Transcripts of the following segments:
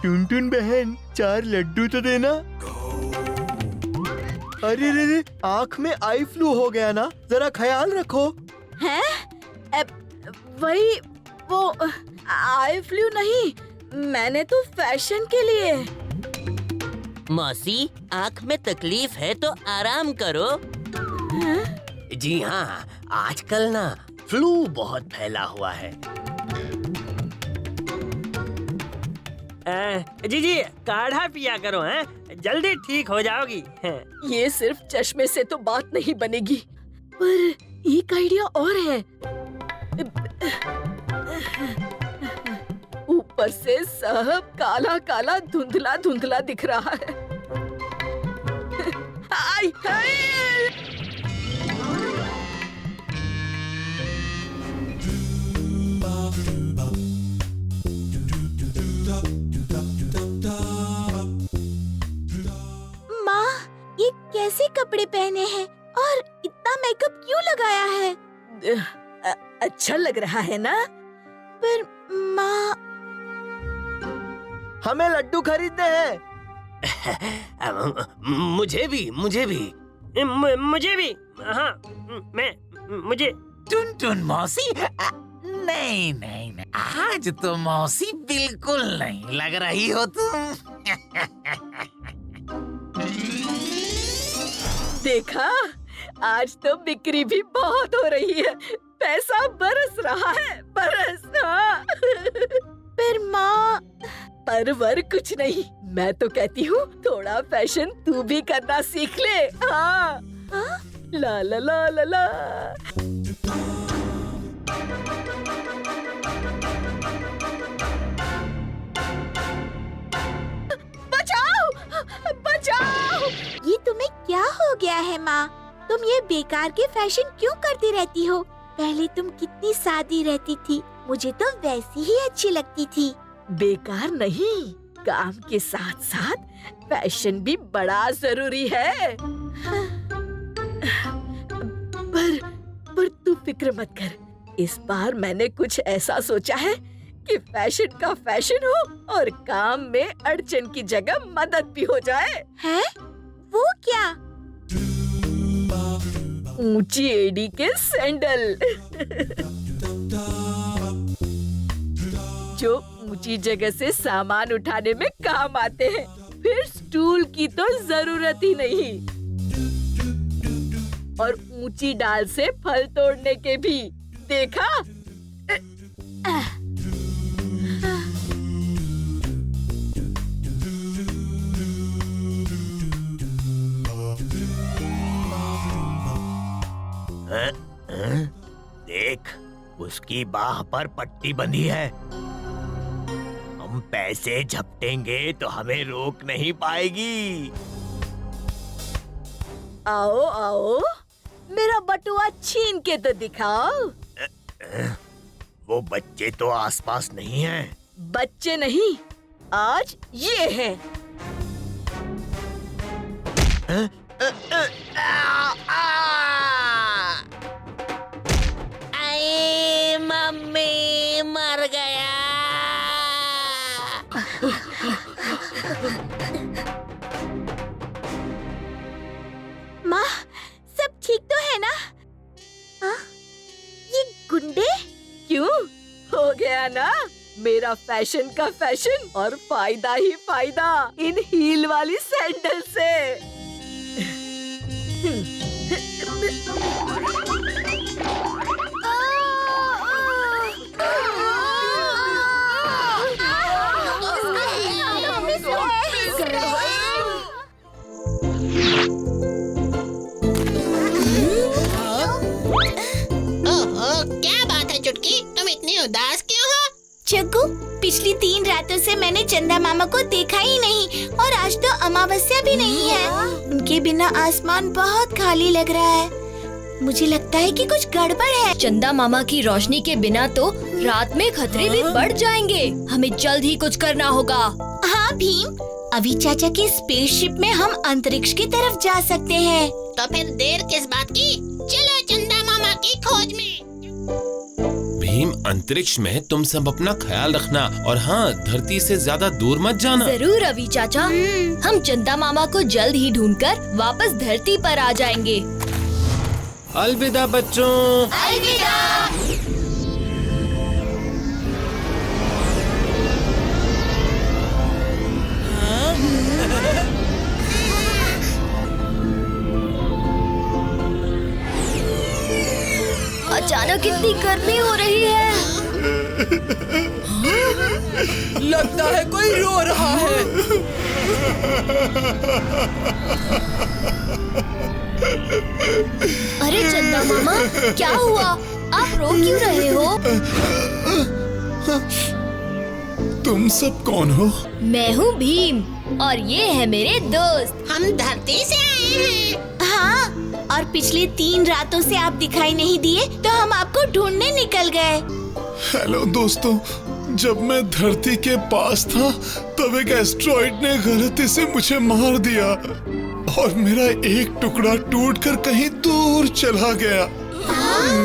टुनटुन बहन 4 लड्डू तो देना। अरे रे, आँख में आई फ्लू हो गया ना, जरा ख्याल रखो। हैं? वही वो आई फ्लू नहीं, मैंने तो फैशन के लिए। मौसी, आँख में तकलीफ है तो आराम करो। जी हाँ, आजकल ना फ्लू बहुत फैला हुआ है। जी काढ़ा पिया करो, हैं? जल्दी ठीक हो जाओगी। ये सिर्फ चश्मे से तो बात नहीं बनेगी, पर एक आइडिया और है। ऊपर से सब काला काला धुंधला धुंधला दिख रहा है। हाय हाय! माँ, ये कैसे कपड़े पहने हैं और इतना मेकअप क्यों लगाया है? अच्छा लग रहा है ना? पर माँ, हमें लड्डू खरीदने हैं। मुझे भी। मुझे भी। हाँ, मुझे। टुनटुन मौसी, नहीं, आज तो मौसी बिल्कुल नहीं लग रही हो तुम। देखा, आज तो बिक्री भी बहुत हो रही है, पैसा बरस रहा है, हाँ। पर माँ, परवर कुछ नहीं, मैं तो कहती हूँ थोड़ा फैशन तू भी करना सीख ले। हाँ, हाँ? ला ला ला ला ला। बचाओ, बचाओ! ये तुम्हें क्या हो गया है माँ? तुम ये बेकार के फैशन क्यों करती रहती हो? पहले तुम कितनी सादी रहती थी, मुझे तो वैसी ही अच्छी लगती थी। बेकार नहीं, काम के साथ साथ फैशन भी बड़ा जरूरी है। पर तू फिक्र मत कर, इस बार मैंने कुछ ऐसा सोचा है कि फैशन का फैशन हो और काम में अड़चन की जगह मदद भी हो जाए। है? वो क्या? ऊंची एड़ी के सैंडल जो ऊंची जगह से सामान उठाने में काम आते हैं, फिर स्टूल की तो जरूरत ही नहीं, और ऊंची डाल से फल तोड़ने के भी। देखा? देख, उसकी बाह पर पट्टी बंधी है। हम पैसे झपटेंगे तो हमें रोक नहीं पाएगी। आओ आओ, मेरा बटुआ छीन के तो दिखाओ। वो बच्चे तो आसपास नहीं हैं। बच्चे नहीं, आज ये है। आए मम्मी, मर गया। माँ, सब ठीक तो है ना? हाँ? ये गुंडे? क्यों? हो गया ना मेरा फैशन का फैशन, और फायदा ही फायदा इन हील वाली सैंडल से। क्या बात है चुटकी, तुम इतनी उदास क्यों हो? जग्गू, पिछली 3 रातों से मैंने चंदा मामा को देखा ही नहीं, और आज तो अमावस्या भी नहीं है। उनके बिना आसमान बहुत खाली लग रहा है। मुझे लगता है कि कुछ गड़बड़ है। चंदा मामा की रोशनी के बिना तो रात में खतरे भी बढ़ जाएंगे। हमें जल्द ही कुछ करना होगा। हाँ भीम, अभी चाचा की स्पेसशिप में हम अंतरिक्ष की तरफ जा सकते हैं। तो फिर देर किस बात की, चलो चंदा मामा की खोज में। भीम अंतरिक्ष में तुम सब अपना ख्याल रखना और हाँ, धरती से ज्यादा दूर मत जाना। जरूर रवि चाचा, हम चंदा मामा को जल्द ही ढूंढकर वापस धरती पर आ जाएंगे। अलविदा बच्चों। अलविदा। अचानक इतनी गर्मी हो रही है। लगता है कोई रो रहा है। अरे चंदा मामा, क्या हुआ? आप रो क्यों रहे हो? तुम सब कौन हो? मैं हूँ भीम और ये है मेरे दोस्त। हम धरती से आए हैं। हाँ, और पिछली 3 रातों से आप दिखाई नहीं दिए तो हम आपको ढूंढने निकल गए। हेलो दोस्तों, जब मैं धरती के पास था तब एक एस्ट्रॉइड ने गलती से मुझे मार दिया और मेरा एक टुकड़ा टूटकर कहीं दूर चला गया।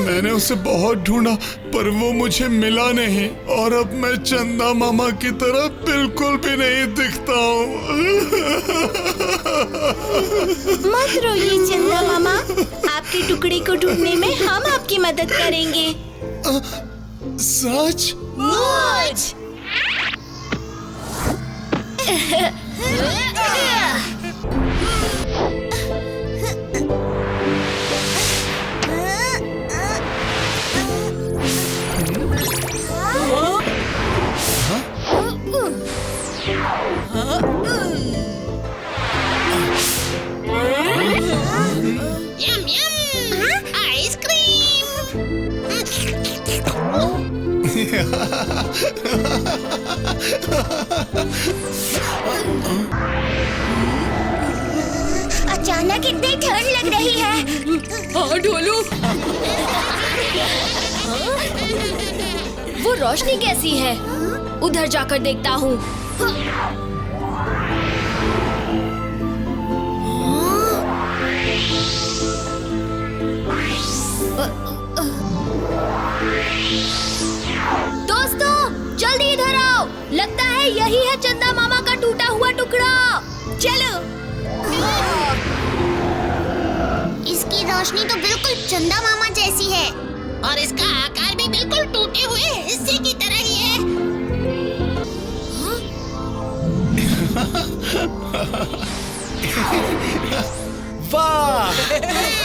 मैंने उसे बहुत ढूंढा पर वो मुझे मिला नहीं और अब मैं चंदा मामा की तरह बिल्कुल भी नहीं दिखता हूँ। मत रोइए चंदा मामा, आपके टुकड़े को ढूंढने में हम आपकी मदद करेंगे। सच? मुझ यम यम आइसक्रीम। अचानक इतनी ठंड लग रही है। हाँ ढोलू, वो रोशनी कैसी है? उधर जाकर देखता हूँ। दोस्तों जल्दी इधर आओ, लगता है यही है चंदा मामा का टूटा हुआ टुकड़ा। चलो। इसकी रोशनी तो बिल्कुल चंदा मामा जैसी है और इसका आकार भी बिल्कुल टूटे हुए हिस्से की तरह ही है। वाह!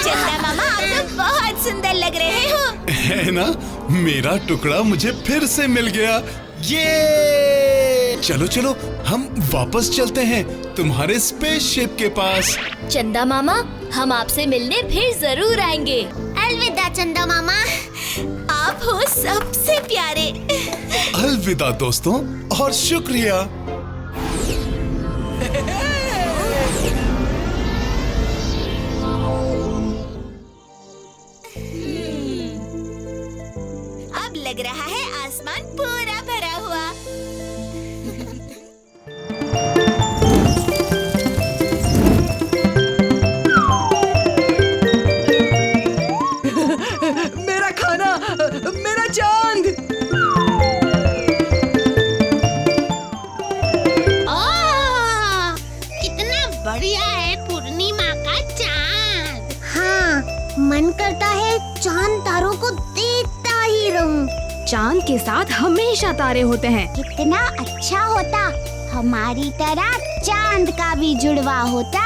चंदा मामा, आप तो बहुत सुंदर लग रहे हो। है ना? मेरा टुकड़ा मुझे फिर से मिल गया। ये चलो चलो, हम वापस चलते हैं तुम्हारे स्पेसशिप के पास। चंदा मामा, हम आपसे मिलने फिर जरूर आएंगे। अलविदा चंदा मामा, आप हो सबसे प्यारे। अलविदा दोस्तों और शुक्रिया। अब लग रहा है आसमान पूरा भरा हुआ। मेरा खाना, मेरा चांद। कितना बढ़िया है पूर्णिमा का चांद। हाँ, मन करता है चांद तारों को देखता ही रहूं। चांद के साथ हमेशा तारे होते हैं। कितना अच्छा होता हमारी तरह चांद का भी जुड़वा होता।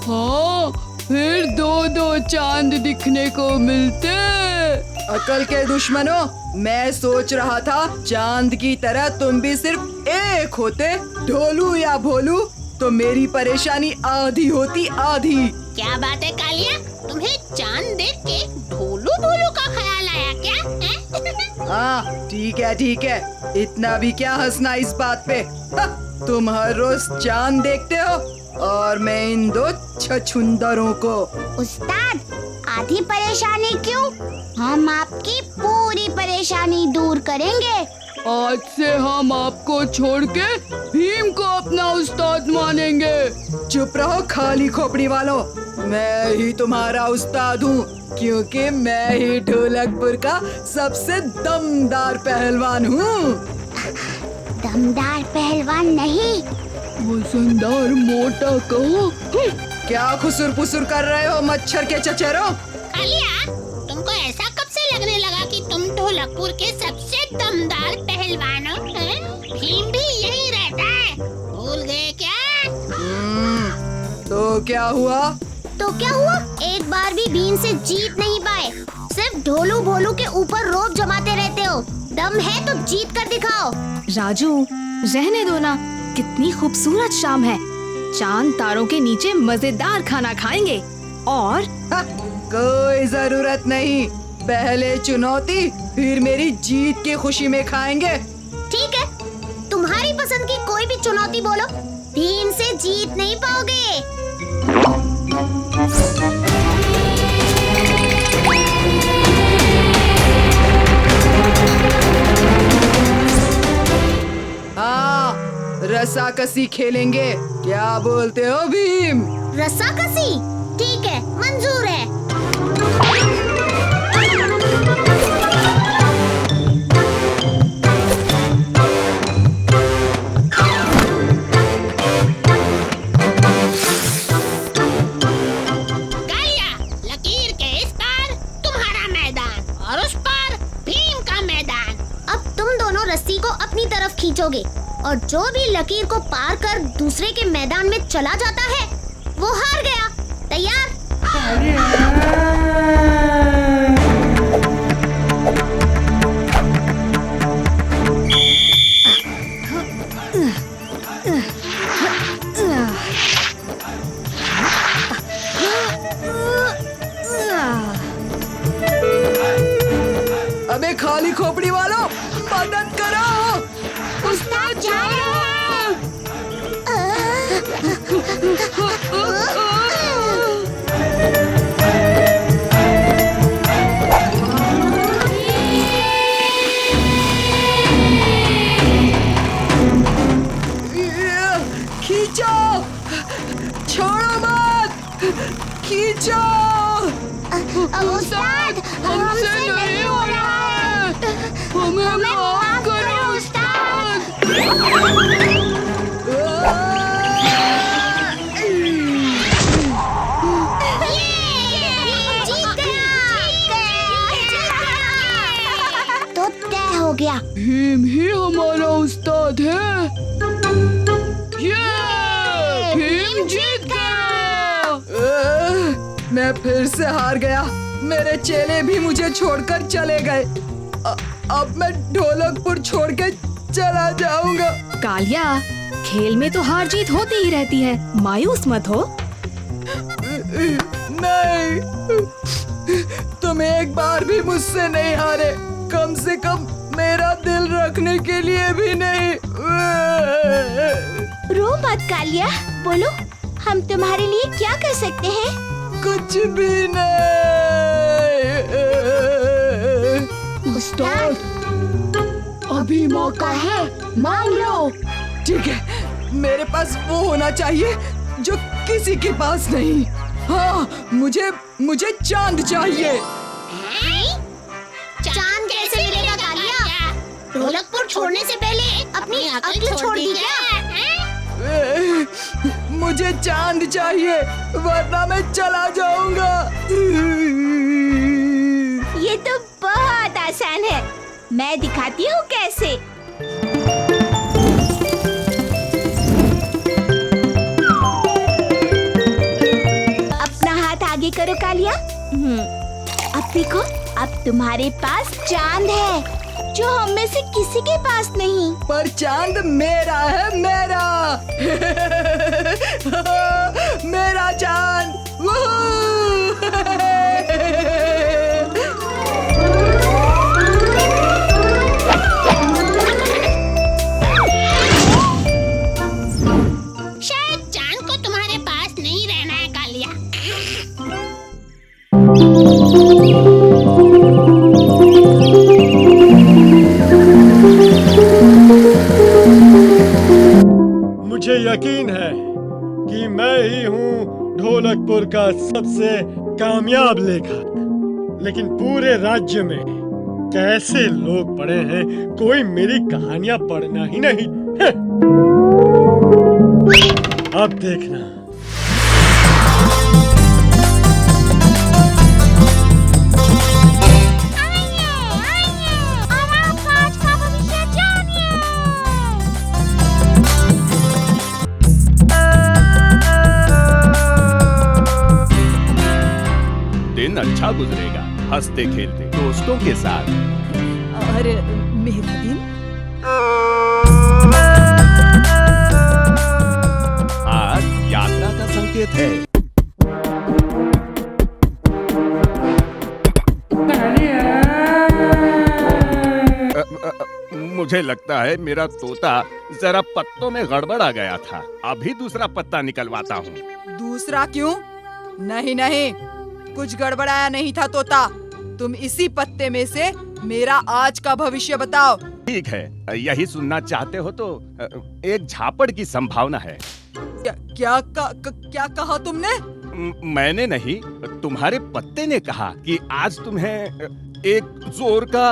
हाँ, फिर 2-2 चांद दिखने को मिलते। अकल के दुश्मनों, मैं सोच रहा था चांद की तरह तुम भी सिर्फ एक होते, ढोलू या भोलू, तो मेरी परेशानी आधी होती आधी। क्या बात है कालिया, तुम्हें चांद देख के ढोलू भोलू का ख्याल आया क्या? हाँ ठीक है, इतना भी क्या हंसना इस बात पे। तुम हर रोज चांद देखते हो और मैं इन 2 छछुंदरों को। उस्ताद, आधी परेशानी क्यों? हम आपकी पूरी परेशानी दूर करेंगे आज से हम आपको छोड़ के भीम को अपना उस्ताद मानेंगे। चुप रहो खाली खोपड़ी वालों, मैं ही तुम्हारा उस्ताद हूँ, क्योंकि मैं ही ढोलकपुर का सबसे दमदार पहलवान हूँ। दमदार पहलवान नहीं, वजनदार मोटा कहो। क्या खुसुर पुसुर कर रहे हो मच्छर के चचेरों? कालिया, तुमको ऐसा कब से लगने लगा कि तुम ढोलकपुर के सबसे दमदार पहलवान हो? भीम भी यही रहता है, भूल गए क्या? तो क्या हुआ? एक बार भी भीम से जीत नहीं पाए। सिर्फ ढोलू भोलू के ऊपर रोब जमाते रहते हो। दम है तो जीत कर दिखाओ। राजू, रहने दो ना, कितनी खूबसूरत शाम है। चांद तारों के नीचे मजेदार खाना खाएंगे और कोई जरूरत नहीं, पहले चुनौती फिर मेरी जीत की खुशी में खाएंगे। ठीक है, तुम्हारी पसंद की कोई भी चुनौती बोलो, भीम से जीत नहीं पाओगे। हाँ, रस्साकसी खेलेंगे, क्या बोलते हो भीम? रस्साकसी? ठीक है, मंजूर है। कालिया, लकीर के इस पार तुम्हारा मैदान और उस पार भीम का मैदान। अब तुम दोनों रस्सी को अपनी तरफ खींचोगे और जो भी लकीर को पार कर दूसरे के मैदान में चला जाता है वो हार गया। तैयार? अबे खाली खोपड़ी वालों, मदद करो। उस्ताद जा खींचो, छोड़ो मत, खींचो। उस्ताद, हमसे नहीं हो रहा है। हमें माफ करो उस्ताद। तो तय हो गया, भीम ही हमारा उस्ताद है। ये भीम जीत गया। मैं फिर से हार गया, मेरे चेले भी मुझे छोड़कर चले गए। अब मैं ढोलकपुर छोड़ के चला जाऊंगा। कालिया, खेल में तो हार जीत होती ही रहती है, मायूस मत हो। नहीं, तुम एक बार भी मुझसे नहीं हारे, कम से कम मेरा दिल रखने के लिए भी नहीं। रो मत कालिया, बोलो हम तुम्हारे लिए क्या कर सकते हैं? कुछ भी नहीं। उस्ताद, अभी मौका है, मांग लो। ठीक है, मेरे पास वो होना चाहिए जो किसी के पास नहीं। हाँ, मुझे चांद चाहिए। चांद कैसे मिलेगा कालिया? ढोलकपुर छोड़ने से पहले अपनी अक्ल छोड़ दी क्या? मुझे चांद चाहिए, वरना मैं चला जाऊंगा। ये तो बहुत आसान है, मैं दिखाती हूँ कैसे। अपना हाथ आगे करो कालिया। अब देखो, अब तुम्हारे पास चांद है जो हम में से किसी के पास नहीं। पर चांद मेरा है, मेरा। मेरा चांद। शायद चांद को तुम्हारे पास नहीं रहना है कालिया। ढोलकपुर का सबसे कामयाब लेखक, लेकिन पूरे राज्य में कैसे लोग पढ़े हैं कोई मेरी कहानियां पढ़ना ही नहीं। अब देखना। दिन अच्छा गुजरेगा हंसते खेलते दोस्तों के साथ। और मेरा दिन? आज यात्रा का संकेत है। मुझे लगता है मेरा तोता जरा पत्तों में गड़बड़ आ गया था। अभी दूसरा पत्ता निकलवाता हूँ। दूसरा क्यों? नहीं नहीं, कुछ गड़बड़ाया नहीं था तोता। तुम इसी पत्ते में से मेरा आज का भविष्य बताओ। ठीक है, यही सुनना चाहते हो तो एक झापड़ की संभावना है। क्या कहा तुमने? मैंने नहीं, तुम्हारे पत्ते ने कहा कि आज तुम्हें एक जोर का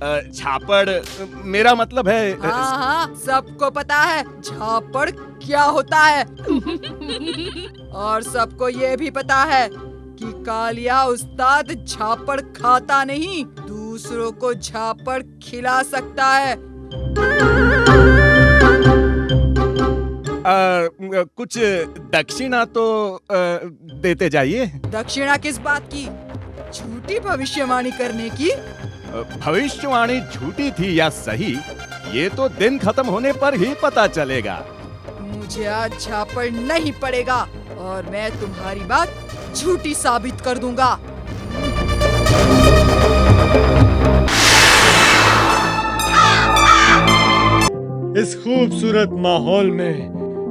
झापड़, मेरा मतलब है। हाँ, सबको पता है झापड़ क्या होता है। और सबको ये भी पता है कि कालिया उस्ताद झापड़ खाता नहीं, दूसरों को झापड़ खिला सकता है। कुछ दक्षिणा तो देते जाइए। दक्षिणा किस बात की? झूठी भविष्यवाणी करने की? भविष्यवाणी झूठी थी या सही, ये तो दिन खत्म होने पर ही पता चलेगा। मुझे आज झापड़ नहीं पड़ेगा और मैं तुम्हारी बात झूठी साबित कर दूंगा। इस खूबसूरत माहौल में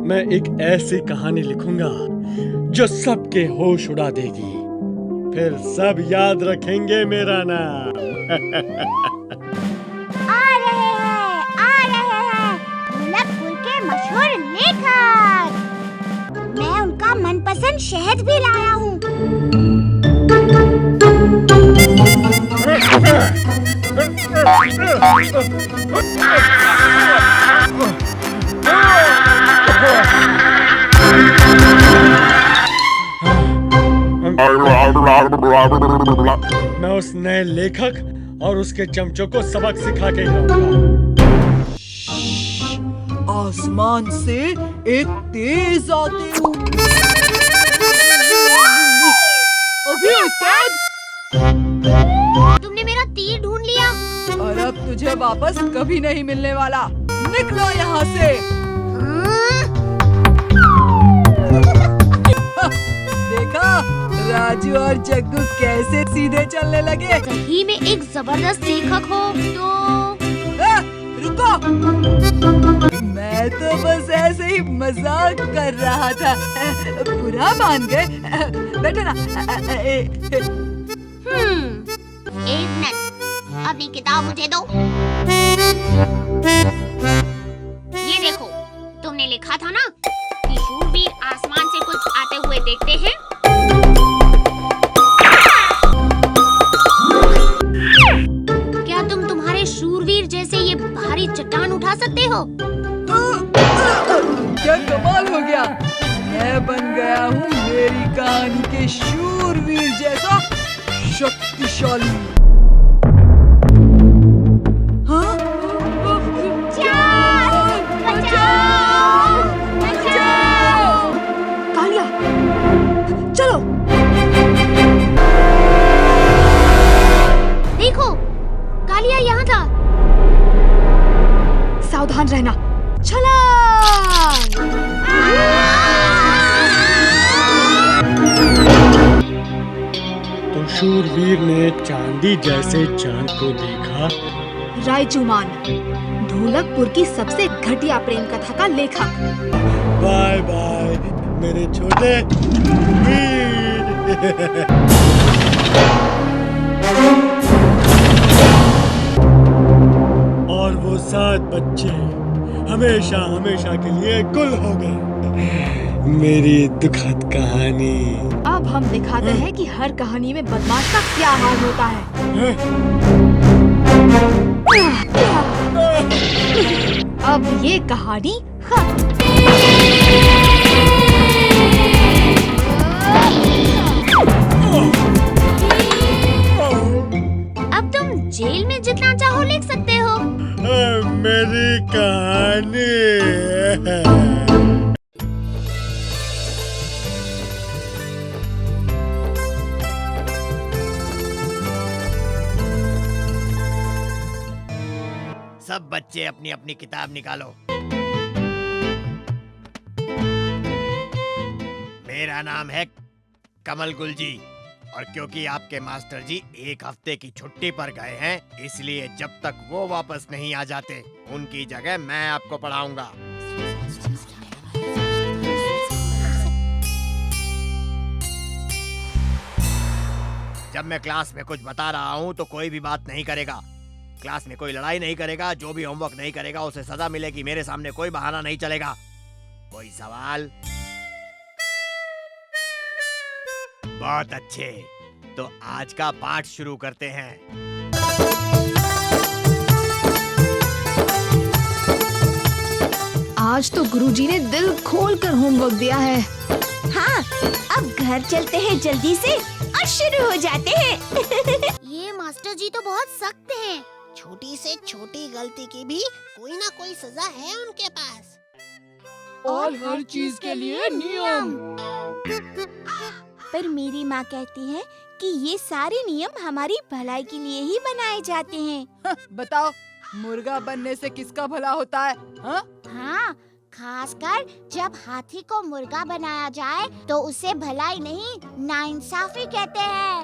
मैं एक ऐसी कहानी लिखूंगा जो सबके होश उड़ा देगी। फिर सब याद रखेंगे मेरा नाम। आ रहे हैं ढोलकपुर के मशहूर लेखक। मैं उनका मनपसंद शहद भी लाया हूँ। मैं उस नए लेखक और उसके चमचों को सबक सिखा के जाऊंगा। आसमान से एक तेज आते हुए। अभी उस्ताद, तुमने मेरा तीर ढूंढ लिया और अब तुझे वापस कभी नहीं मिलने वाला। निकलो यहाँ से। देखा राजू और जग्गू कैसे सीधे चलने लगे। सही में एक जबरदस्त लेखक हो तो। रुको, मैं तो बस ऐसे ही मजाक कर रहा था। बुरा मान गए? बैठो ना। एक मिनट, अपनी किताब मुझे दो। ये देखो, तुमने लिखा था ना कि शूरवीर आसमान से कुछ आते हुए देखते हैं। क्या तुम तुम्हारे शूरवीर जैसे ये भारी चट्टान उठा सकते हो? क्या कमाल हो गया! मैं बन गया हूँ मेरी कहानी के शूरवीर जैसा शक्तिशाली। हाँ? कालिया, चलो। देखो, कालिया यहाँ था। सावधान रहना। छलांग! तो शूरवीर ने चांदी जैसे चांद को देखा। रायचुमान, ढोलकपुर की सबसे घटिया प्रेम कथा का लेखक। बाय बाय मेरे छोटे वीर। और वो 7 बच्चे हमेशा हमेशा के लिए गुल हो गए। मेरी दुखद कहानी। अब हम दिखाते हैं कि हर कहानी में बदमाश का क्या हाल होता है। अब ये कहानी खत्म। अब तुम जेल में जितना चाहो लिख सकते हो। मेरी कहानी। सब बच्चे अपनी अपनी किताब निकालो। मेरा नाम है कमल गुल जी, और क्योंकि आपके मास्टर जी 1 हफ्ते की छुट्टी पर गए हैं, इसलिए जब तक वो वापस नहीं आ जाते उनकी जगह मैं आपको पढ़ाऊंगा। जब मैं क्लास में कुछ बता रहा हूँ तो कोई भी बात नहीं करेगा। क्लास में कोई लड़ाई नहीं करेगा। जो भी होमवर्क नहीं करेगा उसे सजा मिलेगी। मेरे सामने कोई बहाना नहीं चलेगा। कोई सवाल? बहुत अच्छे, तो आज का पाठ शुरू करते हैं। आज तो गुरुजी ने दिल खोलकर होमवर्क दिया है। हाँ, अब घर चलते हैं जल्दी से और शुरू हो जाते हैं। ये मास्टर जी तो बहुत सख्त हैं। छोटी से छोटी गलती की भी कोई ना कोई सजा है उनके पास। और हर चीज के लिए नियम। पर मेरी माँ कहती है कि ये सारे नियम हमारी भलाई के लिए ही बनाए जाते हैं। बताओ, मुर्गा बनने से किसका भला होता है? हाँ, खासकर जब हाथी को मुर्गा बनाया जाए तो उसे भलाई नहीं, नाइंसाफी कहते हैं।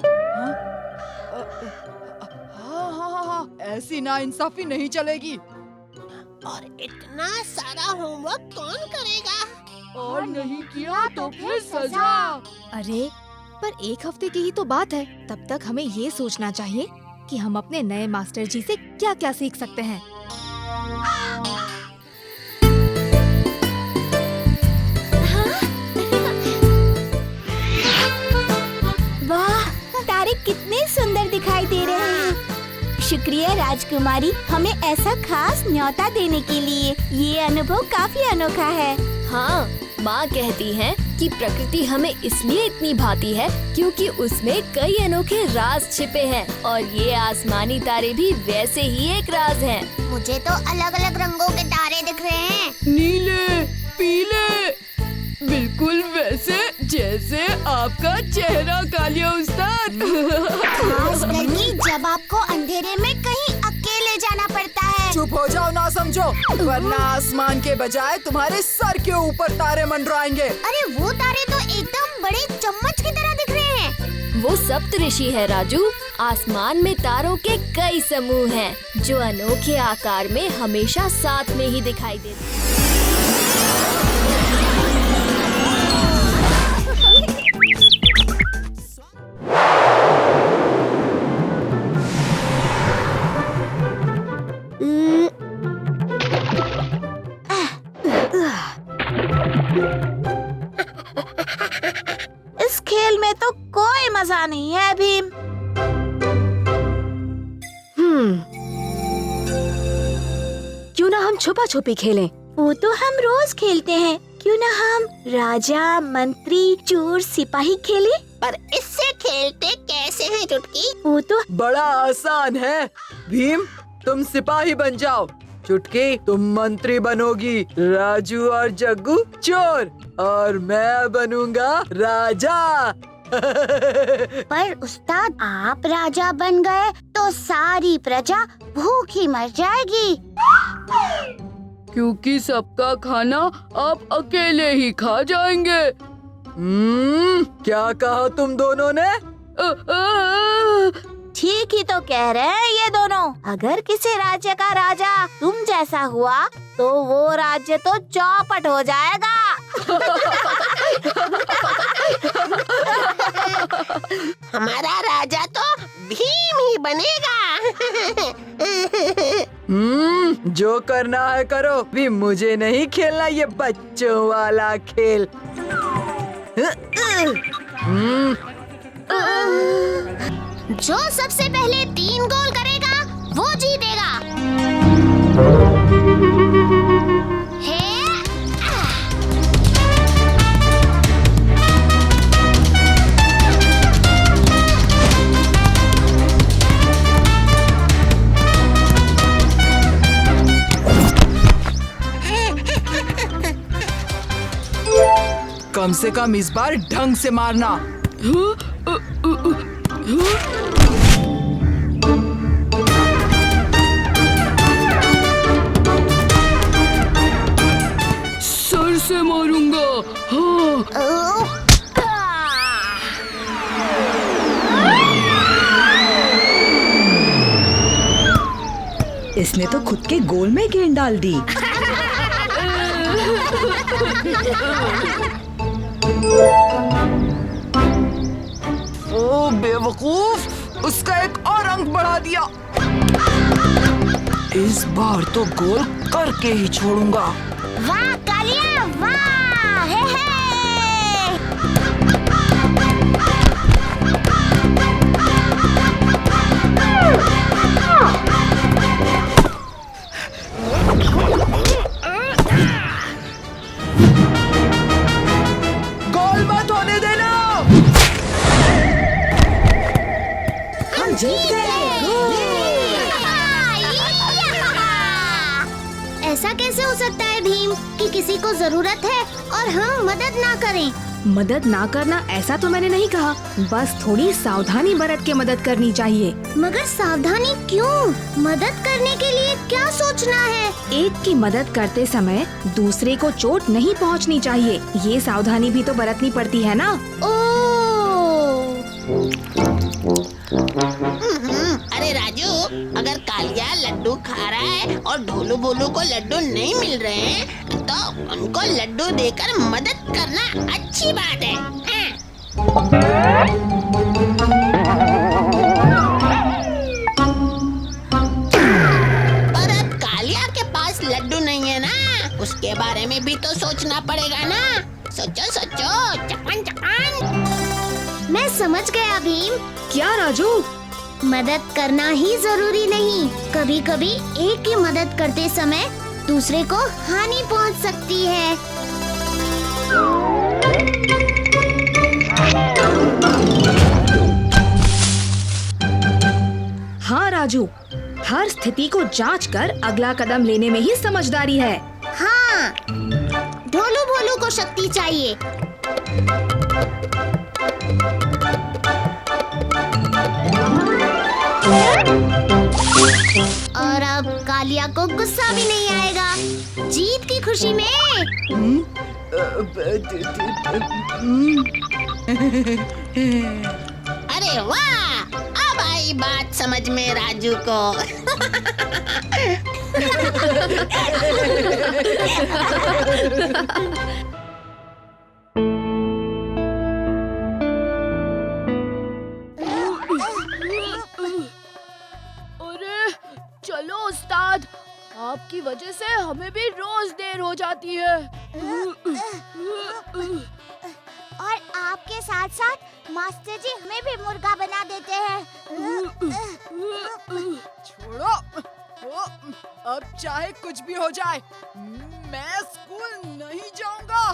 हाँ, ऐसी नाइंसाफी नहीं चलेगी। और इतना सारा होमवर्क कौन करेगा? और नहीं किया तो फिर सजा। अरे, पर 1 हफ्ते की ही तो बात है। तब तक हमें ये सोचना चाहिए कि हम अपने नए मास्टर जी से क्या क्या सीख सकते हैं। वाह, तारे कितने सुंदर दिखाई दे रहे हैं। शुक्रिया राजकुमारी, हमें ऐसा खास न्योता देने के लिए। ये अनुभव काफी अनोखा है। हाँ, माँ कहती है कि प्रकृति हमें इसलिए इतनी भाती है क्योंकि उसमें कई अनोखे राज छिपे हैं, और ये आसमानी तारे भी वैसे ही एक राज हैं। मुझे तो अलग अलग रंगों के तारे दिख रहे हैं। नीले, पीले, बिल्कुल वैसे जैसे आपका चेहरा कालिया उस्ताद। खास करके जब आपको अंधेरे में कहीं अकेले जाना पड़ता है। चुप हो जाओ, ना समझो, वरना आसमान के बजाय तुम्हारे सर के ऊपर तारे मंडराएंगे। अरे वो तारे तो एकदम बड़े चम्मच की तरह दिख रहे हैं। वो सप्तऋषि है राजू। आसमान में तारों के कई समूह हैं जो अनोखे आकार में हमेशा साथ में ही दिखाई देते हैं। इस खेल में तो कोई मजा नहीं है भीम। क्यों ना हम छुपा छुपी खेलें? वो तो हम रोज खेलते हैं। क्यों ना हम राजा, मंत्री, चोर, सिपाही खेले? पर इससे खेलते कैसे हैं चुटकी? वो तो बड़ा आसान है। भीम, तुम सिपाही बन जाओ। चुटकी, तुम मंत्री बनोगी। राजू और जग्गू चोर, और मैं बनूंगा राजा। पर उस्ताद, आप राजा बन गए तो सारी प्रजा भूखी मर जाएगी। क्योंकि सबका खाना आप अकेले ही खा जाएंगे। क्या कहा तुम दोनों ने? ठीक ही तो कह रहे हैं ये दोनों। अगर किसी राज्य का राजा तुम जैसा हुआ तो वो राज्य तो चौपट हो जाएगा। हमारा राजा तो भीम ही बनेगा। जो करना है करो, भी मुझे नहीं खेलना ये बच्चों वाला खेल। जो सबसे पहले 3 गोल करेगा वो जीतेगा। कम से कम इस बार ढंग से मारना। सर से मारूंगा। हाँ। इसने तो खुद के गोल में गेंद डाल दी। ओ बेवकूफ, उसका एक और अंक बढ़ा दिया। इस बार तो गोल करके ही छोड़ूंगा। वाह कालिया वाह, हे हे। गोल मत होने देना। हम जीत गए। ऐसा कैसे हो सकता है भीम कि किसी को जरूरत है और हम मदद ना करें? मदद ना करना ऐसा तो मैंने नहीं कहा, बस थोड़ी सावधानी बरत के मदद करनी चाहिए। मगर सावधानी क्यों? मदद करने के लिए क्या सोचना है? एक की मदद करते समय दूसरे को चोट नहीं पहुंचनी चाहिए, ये सावधानी भी तो बरतनी पड़ती है ना। अरे राजू, अगर कालिया लड्डू खा रहा है और ढोलू भोलू को लड्डू नहीं मिल रहे हैं, तो उनको लड्डू देकर मदद करना अच्छी बात है। पर अब कालिया के पास लड्डू नहीं है ना, उसके बारे में भी तो सोचना पड़ेगा ना। सोचो सोचो, चपन चपन। मैं समझ गया भीम। क्या राजू? मदद करना ही जरूरी नहीं, कभी कभी एक की मदद करते समय दूसरे को हानि पहुंच सकती है। हाँ राजू, हर स्थिति को जांच कर अगला कदम लेने में ही समझदारी है। हाँ, ढोलू भोलू को शक्ति चाहिए। और अब कालिया को गुस्सा भी नहीं आएगा, जीत की खुशी में। अरे वाह, अब आई बात समझ में राजू को। चलो उस्ताद, आपकी वजह से हमें भी रोज देर हो जाती है। और आपके साथ साथ मास्टर जी हमें भी मुर्गा बना देते हैं। छोड़ो, अब चाहे कुछ भी हो जाए, मैं स्कूल नहीं जाऊंगा।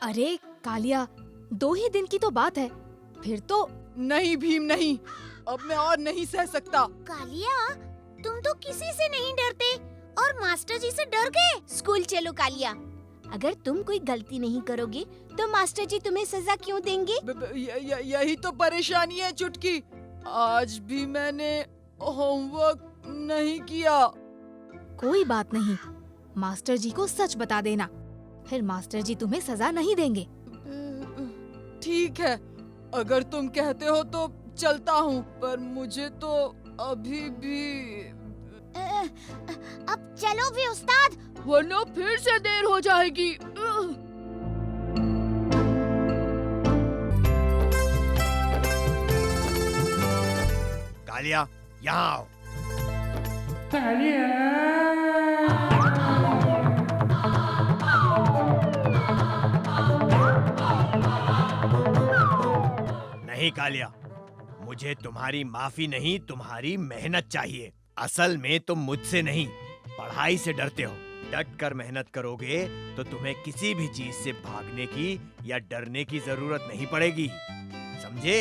अरे कालिया, 2 ही दिन की तो बात है, फिर तो। नहीं भीम नहीं, अब मैं और नहीं सह सकता। कालिया, तुम तो किसी से नहीं डरते और मास्टर जी से डर गए। स्कूल चलो कालिया, अगर तुम कोई गलती नहीं करोगे तो मास्टर जी तुम्हें सजा क्यों देंगे? यही तो परेशानी है चुटकी, आज भी मैंने होमवर्क नहीं किया। कोई बात नहीं, मास्टर जी को सच बता देना, फिर मास्टर जी तुम्हें सजा नहीं देंगे। ठीक है, अगर तुम कहते हो तो चलता हूँ, पर मुझे तो अभी भी। अब चलो भी उस्ताद, वरना फिर से देर हो जाएगी। कालिया, यहाँ आओ। नहीं कालिया, मुझे तुम्हारी माफी नहीं, तुम्हारी मेहनत चाहिए। असल में तुम मुझसे नहीं, पढ़ाई से डरते हो। डट कर मेहनत करोगे तो तुम्हें किसी भी चीज से भागने की या डरने की जरूरत नहीं पड़ेगी, समझे?